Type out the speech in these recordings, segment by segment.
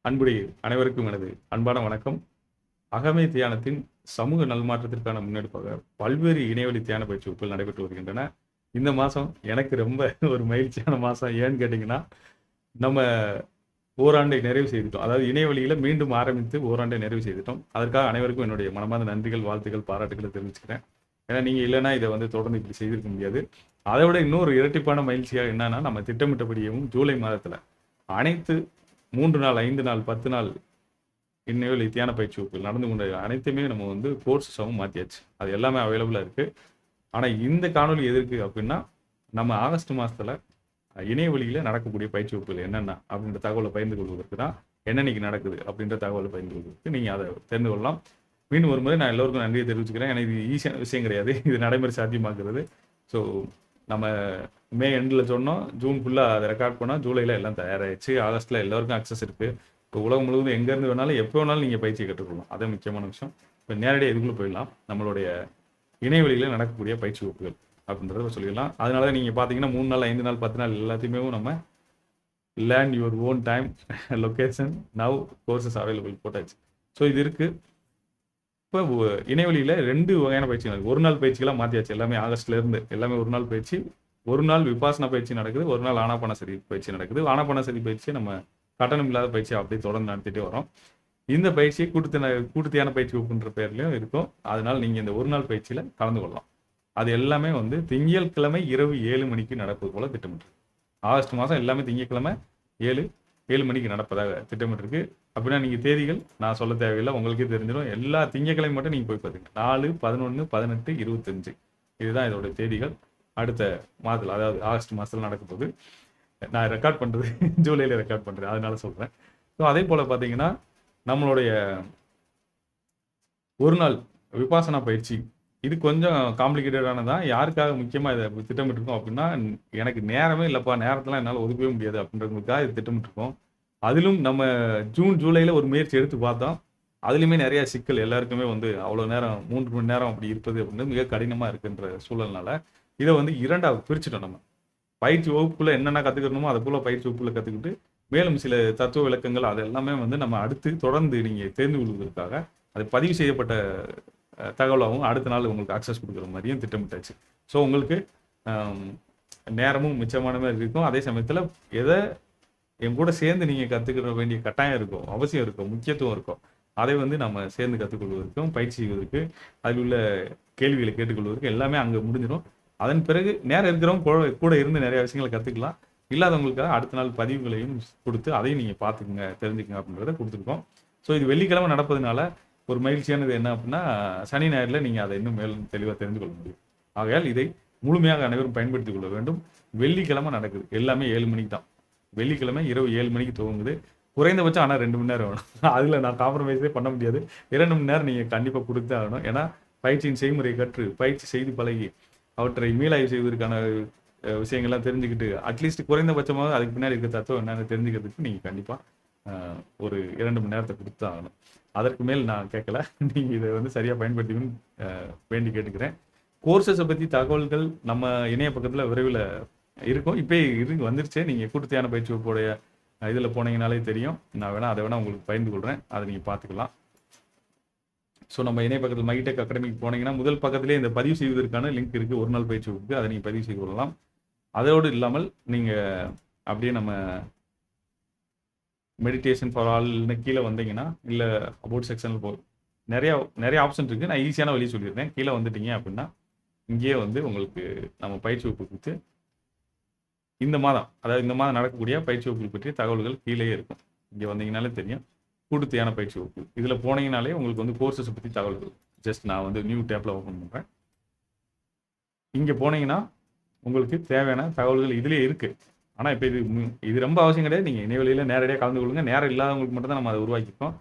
அன்புடைய அனைவருக்கும் எனது அன்பான வணக்கம். அகமே தியானத்தின் சமூக நல்மாற்றத்திற்கான முன்னெடுப்பாக பல்வேறு இணையவழி தியான பயிற்சி வகுப்புகள் நடைபெற்று வருகின்றன. இந்த மாதம் எனக்கு ரொம்ப ஒரு மகிழ்ச்சியான மாதம். ஏன்னு கேட்டிங்கன்னா, நம்ம ஓராண்டை நிறைவு செய்துட்டோம். அதாவது இணையவழியில் மீண்டும் ஆரம்பித்து ஓராண்டை நிறைவு செய்துட்டோம். அதற்காக அனைவருக்கும் என்னுடைய மனமார்ந்த நன்றிகள், வாழ்த்துக்கள், பாராட்டுகளை தெரிவிச்சுக்கிறேன். ஏன்னா நீங்கள் இல்லைன்னா இதை தொடர்ந்து இப்படி செய்திருக்க முடியாது. அதை விட இன்னொரு இரட்டிப்பான மகிழ்ச்சியாக என்னன்னா, நம்ம திட்டமிட்டபடியும் ஜூலை மாதத்தில் அனைத்து 3 நாள், 5 நாள், 10 நாள் இந்நிலையில் தியான பயிற்சி வகுப்புகள் நடந்து கொண்ட அனைத்துமே நம்ம கோர்ஸஸாகவும் மாற்றியாச்சு. அது எல்லாமே அவைலபிளாக இருக்குது. ஆனால் இந்த காணொலி எதற்கு அப்படின்னா, நம்ம ஆகஸ்ட் மாதத்தில் இணைய வழியில் நடக்கக்கூடிய பயிற்சி வகுப்புகள் என்னென்ன அப்படின்ற தகவலை பகிர்ந்து கொள்வதற்கு தான், என்னன்னைக்கு நடக்குது அப்படின்ற தகவலை பகிர்ந்து கொள்வதற்கு நீங்கள் அதை தெரிந்து கொள்ளலாம். மீண்டும் ஒரு முறை நான் எல்லோருக்கும் நன்றியை தெரிவிச்சுக்கிறேன். எனக்கு இது ஈஸியான விஷயம் கிடையாது, இது நடைமுறை சாத்தியமாக்குறது. ஸோ நம்ம மே எண்டில் சொன்னோம், ஜூன் ஃபுல்லாக அதை ரெக்கார்ட் பண்ணால் ஜூலையில் எல்லாம் தயாராகிடுச்சு. ஆகஸ்ட்டில் எல்லோருக்கும் அக்சஸ் இருக்குது. இப்போ உலகம் முழுவதும் எங்கேருந்து வேணாலும் எப்போ வேணாலும் நீங்கள் பயிற்சியை கற்றுக்கொள்ளலாம். அதே முக்கியமான விஷயம். இப்போ நேரடியாக இதுக்குள்ளே போயிடலாம். நம்மளுடைய இணையவழியில் நடக்கக்கூடிய பயிற்சி வகுப்புகள் அப்படின்றத சொல்லிடலாம். அதனால தான் நீங்கள் பார்த்தீங்கன்னா 3 நாள், 5 நாள், 10 நாள் எல்லாத்தையுமே நம்ம learn your own time, location, now, courses available போட்டாச்சு. ஸோ இது இருக்குது. இப்போ இணையவழியில் 2 வகையான பயிற்சி நடக்குது. ஒரு நாள் பயிற்சிகளாக மாற்றியாச்சு. எல்லாமே ஆகஸ்ட்லேருந்து எல்லாமே ஒரு நாள் பயிற்சி. ஒரு நாள் விபாசனா பயிற்சி நடக்குது, ஒரு நாள் ஆனாபானசதி பயிற்சி நடக்குது. ஆனாபானசதி பயிற்சியை நம்ம கட்டணம் இல்லாத பயிற்சி அப்படியே தொடர்ந்து நடத்திட்டே வரோம். இந்த பயிற்சியை கூட்டு தியான பயிற்சி வகுப்புன்ற பேர்லையும் இருக்கும். அதனால நீங்கள் இந்த ஒரு நாள் பயிற்சியில் கலந்து கொள்ளலாம். அது எல்லாமே திங்கட்கிழமை இரவு 7 மணிக்கு நடப்பது போல திட்டமிட்டிருக்கு. ஆகஸ்ட் மாதம் எல்லாமே திங்கட்கிழமை 7 மணிக்கு நடப்பதாக திட்டமிட்டிருக்கு. அப்படின்னா நீங்கள் தேதிகள் நான் சொல்ல தேவையில்லை, உங்களுக்கே தெரிஞ்சிடும். எல்லா திங்கட்கிழமை மட்டும் நீங்கள் போய் பார்த்துங்க. 4, 11, 18, 25 இதுதான் இதோட தேதிகள். அடுத்த மாதத்தில், அதாவது ஆகஸ்ட் மாதத்தில் நடக்க போகுது. நான் ரெக்கார்ட் பண்ணுறது ஜூலையில் ரெக்கார்ட் பண்ணுறேன், அதனால சொல்கிறேன். ஸோ அதே போல் பார்த்தீங்கன்னா, நம்மளுடைய ஒரு நாள் விபாசனா பயிற்சி இது கொஞ்சம் காம்ப்ளிகேட்டடானதான். யாருக்காக முக்கியமாக இதை திட்டமிட்டிருக்கோம் அப்படின்னா, எனக்கு நேரமே இல்லைப்பா, நேரத்தெல்லாம் என்னால் ஒதுக்கவே முடியாது அப்படின்றவங்களுக்காக இது திட்டமிட்டிருக்கோம். அதிலும் நம்ம ஜூன் ஜூலையில் ஒரு முயற்சி எடுத்து பார்த்தோம். அதுலேயுமே நிறைய சிக்கல். எல்லாருக்குமே அவ்வளோ நேரம் 3 மணி நேரம் அப்படி இருப்பது அப்படின்னு மிக கடினமாக இருக்குன்ற சூழல்னால இதை 2ஆக பிரிச்சுட்டோம். நம்ம பயிற்சி வகுப்புக்குள்ளே என்னென்ன கற்றுக்கணுமோ அதை போல் பயிற்சி வகுப்புல கற்றுக்கிட்டு, மேலும் சில தத்துவ விளக்கங்கள் அது எல்லாமே நம்ம அடுத்து தொடர்ந்து நீங்கள் தெரிந்து கொள்வதற்காக அது பதிவு செய்யப்பட்ட தகவலாகவும் அடுத்த நாள் உங்களுக்கு அக்சஸ் கொடுக்குற மாதிரியும் திட்டமிட்டாச்சு. ஸோ உங்களுக்கு நேரமும் மிச்சமான மாதிரி இருக்கும். அதே சமயத்தில் எதை என் கூட சேர்ந்து நீங்கள் கற்றுக்கிற வேண்டிய கட்டாயம் இருக்கும், அவசியம் இருக்கும், முக்கியத்துவம் இருக்கும். அதை நம்ம சேர்ந்து கற்றுக்கொள்வதற்கும், பயிற்சி செய்வதற்கு, அதில் உள்ள கேள்விகளை கேட்டுக்கொள்வதற்கு எல்லாமே அங்கே முடிஞ்சிடும். அதன் பிறகு நேரம் இருக்கிறவங்க கூட இருந்து நிறைய விஷயங்களை கற்றுக்கலாம். இல்லாதவங்களுக்காக அடுத்த நாள் பதிவுகளையும் கொடுத்து அதையும் நீங்கள் பார்த்துக்குங்க, தெரிஞ்சுக்கங்க அப்படின்றத கொடுத்துருக்கோம். ஸோ இது வெள்ளிக்கிழமை நடப்பதுனால ஒரு மகிழ்ச்சியானது என்ன அப்படின்னா, சனி ஞாயிறில் நீங்கள் அதை இன்னும் மேலும் தெளிவாக தெரிந்து கொள்ள முடியும். ஆகையால் இதை முழுமையாக அனைவரும் பயன்படுத்திக் கொள்ள வேண்டும். வெள்ளிக்கிழமை நடக்குது, எல்லாமே 7 மணிக்கு தான். வெள்ளிக்கிழமை இரவு 7 மணிக்கு துவங்குது. குறைந்தபட்சம் ஆனால் 2 மணி நேரம் வேணும். அதில் நான் காம்ப்ரமைஸே பண்ண முடியாது. 2 மணி நேரம் நீங்கள் கண்டிப்பாக கொடுத்தே ஆகணும். ஏன்னா பயிற்சியின் செய்முறையை கற்று பயிற்சி செய்து பழகி அவற்றை மீளாய்வு செய்வதற்கான விஷயங்கள்லாம் தெரிஞ்சுக்கிட்டு, அட்லீஸ்ட் குறைந்தபட்சமாக அதுக்கு பின்னாடி இருக்க தத்துவம் என்னென்னு தெரிஞ்சுக்கிறதுக்கு நீங்கள் கண்டிப்பாக ஒரு 2 மணி நேரத்தை கொடுத்து ஆகணும். அதற்கு மேல் நான் கேட்கல. நீங்கள் இதை சரியாக பயன்படுத்திக்கணும்னு வேண்டி கேட்டுக்கிறேன். கோர்சஸை பற்றி தகவல்கள் நம்ம இணைய பக்கத்தில் விரைவில் இருக்கும். இப்போ வந்துருச்சு. நீங்கள் கூட்டு தியான பயிற்சி வகுப்புடைய இதில் போனீங்கனாலே தெரியும். நான் அதை உங்களுக்கு பகிர்ந்து கொள்கிறேன். அதை நீங்கள் பார்த்துக்கலாம். ஸோ நம்ம இணைய பக்கத்தில் மைடெக் அகாடமிக்கு போனீங்கன்னா முதல் பக்கத்திலே இந்த பதிவு செய்வதற்கான லிங்க் இருக்குது. ஒரு நாள் பயிற்சி வகுப்புக்கு அதை நீங்கள் பதிவு செய்து கொள்ளலாம். அதோடு இல்லாமல் நீங்கள் அப்படியே நம்ம மெடிடேஷன் ஃபார் ஆல்னு கீழே வந்தீங்கன்னா, இல்லை அபவுட் செக்ஷனில் நிறைய ஆப்ஷன் இருக்குது. நான் ஈஸியான வழி சொல்லியிருந்தேன். கீழே வந்துட்டீங்க அப்படின்னா இங்கேயே உங்களுக்கு நம்ம பயிற்சி வகுப்பு கொடுத்து இந்த மாதம் நடக்கக்கூடிய பயிற்சி வகுப்பு பற்றிய தகவல்கள் கீழே இருக்கும். இங்கே வந்தீங்கனாலே தெரியும். கூட்டு தியான பயிற்சி வகுப்பு இதில் போனீங்கனாலே உங்களுக்கு கோர்சஸை பற்றி தகவல்கள் ஜஸ்ட் நான் நியூ டேப்பில் ஓப்பன் பண்ணுறேன். இங்கே போனீங்கன்னா உங்களுக்கு தேவையான தகவல்கள் இதிலே இருக்குது. ஆனால் இப்போ இது ரொம்ப அவசியம் கிடையாது. நீங்கள் இணையவழியில் நேரடியாக கலந்து கொள்ளுங்க. நேரம் இல்லாதவங்களுக்கு மட்டும் தான் நம்ம அதை உருவாக்கிப்போம்.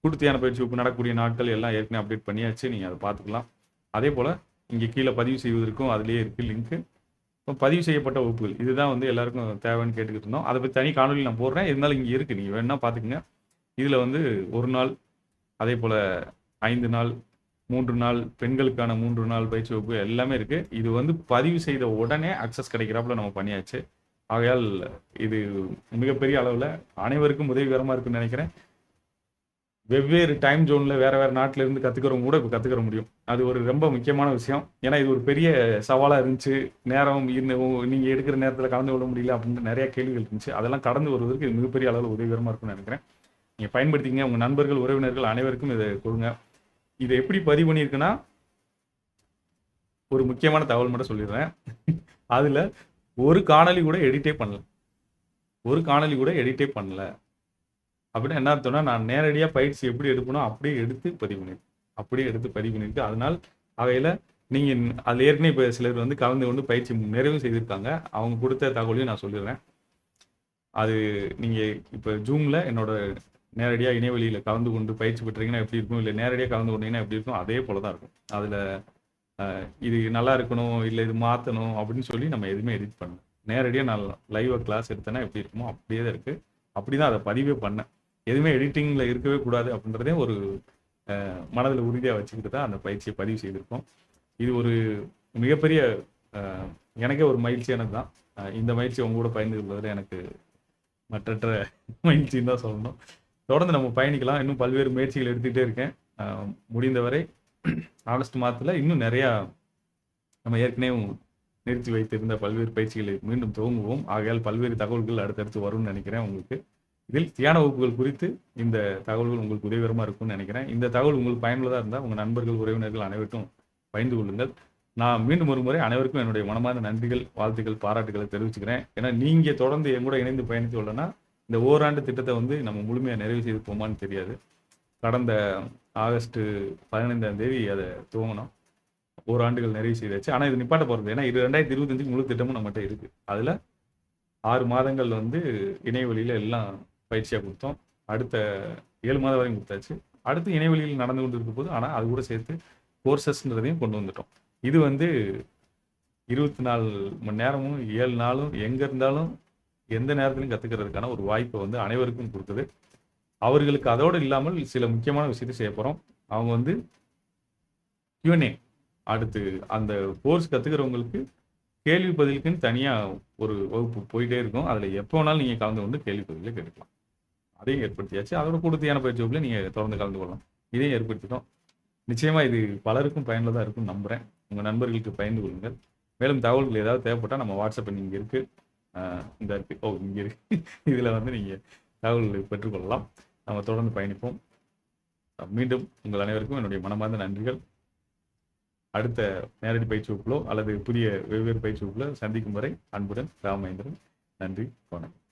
கூட்டு தியான பயிற்சி வகுப்பு நடக்கக்கூடிய நாட்கள் எல்லாம் ஏற்கனவே அப்டேட் பண்ணியாச்சு. நீங்கள் அதை பார்த்துக்கலாம். அதே போல் இங்கே கீழே பதிவு செய்வதற்கும் அதிலே இருக்குது லிங்க்கு. இப்போ பதிவு செய்யப்பட்ட வகுப்புகள் இதுதான் எல்லாருக்கும் தேவைன்னு கேட்டுக்கிட்டு இருந்தோம். அதை பற்றி தனி காணொலி நான் போடுறேன். இருந்தாலும் இங்கே இருக்குது, நீங்கள் வேணால் பார்த்துக்குங்க. இதில் ஒரு நாள், அதே போல் 5 நாள், 3 நாள், பெண்களுக்கான 3 நாள் பயிற்சி வகுப்பு எல்லாமே இருக்குது. இது பதிவு செய்த உடனே அக்சஸ் கிடைக்கிறாப்புல நம்ம பண்ணியாச்சு. ஆகையால் இது மிகப்பெரிய அளவில் அனைவருக்கும் உதவிகரமாக இருக்குன்னு நினைக்கிறேன். வெவ்வேறு டைம் ஜோன்ல வேற வேற நாட்டுல இருந்து கத்துக்கிறவங்க கூட இப்போ கத்துக்கிற முடியும். அது ஒரு ரொம்ப முக்கியமான விஷயம். ஏன்னா இது ஒரு பெரிய சவாலா இருந்துச்சு. நேரம் நீங்க எடுக்கிற நேரத்துல கலந்து கொள்ள முடியல அப்படின்னு நிறைய கேள்விகள் இருந்துச்சு. அதெல்லாம் கடந்து வருவதற்கு இது மிகப்பெரிய அளவில் உதவிகரமா இருக்கும்னு நினைக்கிறேன். நீங்க பயன்படுத்திங்க. உங்க நண்பர்கள், உறவினர்கள் அனைவருக்கும் இதை கொடுங்க. இதை எப்படி பதிவு பண்ணியிருக்குன்னா, ஒரு முக்கியமான தகவல் மட்டும் சொல்லிடுறேன். அதுல ஒரு காணொலி கூட எடிட்டே பண்ணல. ஒரு காணொலி கூட எடிட்டே பண்ணல. அப்படின்னா என்ன அர்த்தம்னா, நான் நேரடியா பயிற்சி எப்படி எடுப்பனோ அப்படியே எடுத்து பதிவு பண்ணியிருக்கேன். அப்படியே எடுத்து பதிவு பண்ணியிருக்கு. அதனால் வகையில நீங்க அதுல ஏற்கனவே இப்ப சிலர் வந்து கலந்து கொண்டு பயிற்சி நிறைவு செய்திருக்காங்க. அவங்க கொடுத்த தகவலையும் நான் சொல்லிடுறேன். அது நீங்க இப்ப Zoomல என்னோட நேரடியா இணையவழியில கலந்து கொண்டு பயிற்சி பெற்றீங்கன்னா எப்படி இருக்கும்? இல்ல நேரடியா கலந்து கொண்டீங்கன்னா எப்படி இருக்கும்? அதே போல தான் இருக்கும். அதுல இது நல்லா இருக்கணும், இல்ல இது மாத்தணும் அப்படின்னு சொல்லி நம்ம எதுவுமே எடிட் பண்ணல. நேரடியா நான் லைவா கிளாஸ் எடுத்தேன்னா எப்படி இருக்குமோ அப்படியே தான் இருக்கு. அப்படிதான் அதை பதிவே பண்ணேன். எதுவுமே எடிட்டிங்ல இருக்கவே கூடாது அப்படின்றதே ஒரு மனதில் உறுதியா வச்சுக்கிட்டு தான் அந்த பயிற்சியை பதிவு செய்திருக்கோம். இது ஒரு மிகப்பெரிய எனக்கே ஒரு மகிழ்ச்சியானது தான். இந்த மகிழ்ச்சி உங்க கூட பகிர்ந்து கொள்வதில் எனக்கு மற்றற்ற மகிழ்ச்சின்னு தான் சொல்லணும். தொடர்ந்து நம்ம பயணிக்கலாம். இன்னும் பல்வேறு முயற்சிகள் எடுத்துக்கிட்டே இருக்கேன். முடிந்தவரை ஆகஸ்ட் மாதத்துல இன்னும் நிறையா நம்ம ஏற்கனவே நிறுத்தி வைத்திருந்த பல்வேறு பயிற்சிகளை மீண்டும் துவங்குவோம். ஆகையால் பல்வேறு தகவல்கள் அடுத்தடுத்து வரும்னு நினைக்கிறேன் உங்களுக்கு. இதில் தியான வகுப்புகள் குறித்து இந்த தகவல்கள் உங்களுக்கு உதவிகரமா இருக்கும்னு நினைக்கிறேன். இந்த தகவல் உங்களுக்கு பயனுள்ளதா இருந்தால் உங்க நண்பர்கள், உறவினர்கள் அனைவருக்கும் பகிர்ந்து கொள்ளுங்கள். நான் மீண்டும் ஒரு முறை அனைவருக்கும் என்னுடைய மனமார்ந்த நன்றிகள், வாழ்த்துக்கள், பாராட்டுகளை தெரிவிச்சுக்கிறேன். ஏன்னா நீங்க தொடர்ந்து என் கூட இணைந்து பயணித்து வரலன்னா இந்த ஓராண்டு திட்டத்தை வந்து நம்ம முழுமையா நிறைவு செய்து போமான்னு தெரியாது. கடந்த ஆகஸ்ட் 15ஆம் தேதி அதை துவங்கினோம். ஓராண்டுகள் நிறைவு செய்தாச்சு. ஆனா இது நிப்பாட்ட போறது. ஏன்னா 2025 முழு திட்டமும் நம்மகிட்ட இருக்கு. அதுல 6 மாதங்கள் வந்து இணையவழியில எல்லாம் பயிற்சியா கொடுத்தோம். அடுத்த 7 மாதம் வரையும் கொடுத்தாச்சு. அடுத்து இணையவழியில் நடந்து கொண்டு இருக்கும் போது, ஆனா அது கூட சேர்த்து கோர்சஸ்ன்றதையும் கொண்டு வந்துட்டோம். இது வந்து 24 மணி நேரமும் 7 நாளும் எங்க இருந்தாலும் எந்த நேரத்திலும் கத்துக்கிறதுக்கான ஒரு வாய்ப்பை வந்து அனைவருக்கும் கொடுக்குது. அவர்களுக்கு அதோடு இல்லாமல் சில முக்கியமான விஷயத்தை செய்ய போறோம். அவங்க வந்து Q&A அடுத்து அந்த கோர்ஸ் கத்துக்கிறவங்களுக்கு கேள்வி பதிலுக்குன்னு தனியா ஒரு வகுப்பு போயிட்டே இருக்கும். அதுல எப்போ வேணாலும் நீங்க கலந்து கொண்டு கேள்வி பதில கேட்டுக்கலாம். அதையும் ஏற்படுத்தியாச்சு. அதோட கூட தியான பயிற்சி வகுப்புல நீங்க தொடர்ந்து கலந்து கொள்ளலாம். இதையும் ஏற்படுத்திட்டோம். நிச்சயமா இது பலருக்கும் பயனுள்ளதா இருக்கும்னு நம்புறேன். உங்க நண்பர்களுக்கு பகிர்ந்து கொள்ளுங்கள். மேலும் தகவல்கள் ஏதாவது தேவைப்பட்டா நம்ம வாட்ஸ்அப் இங்க இருக்கு. இந்த இருக்கு. இங்க இருக்கு. இதுல வந்து நீங்க தகவல்களை பெற்றுக்கொள்ளலாம். நம்ம தொடர்ந்து பயணிப்போம். மீண்டும் உங்கள் அனைவருக்கும் என்னுடைய மனமார்ந்த நன்றிகள். அடுத்த நேரடி பயிற்சி வகுப்பிலோ அல்லது புதிய வெவ்வேறு பயிற்சி வகுப்புல சந்திக்கும் வரை அன்புடன் ராமேந்திரன். நன்றி, வணக்கம்.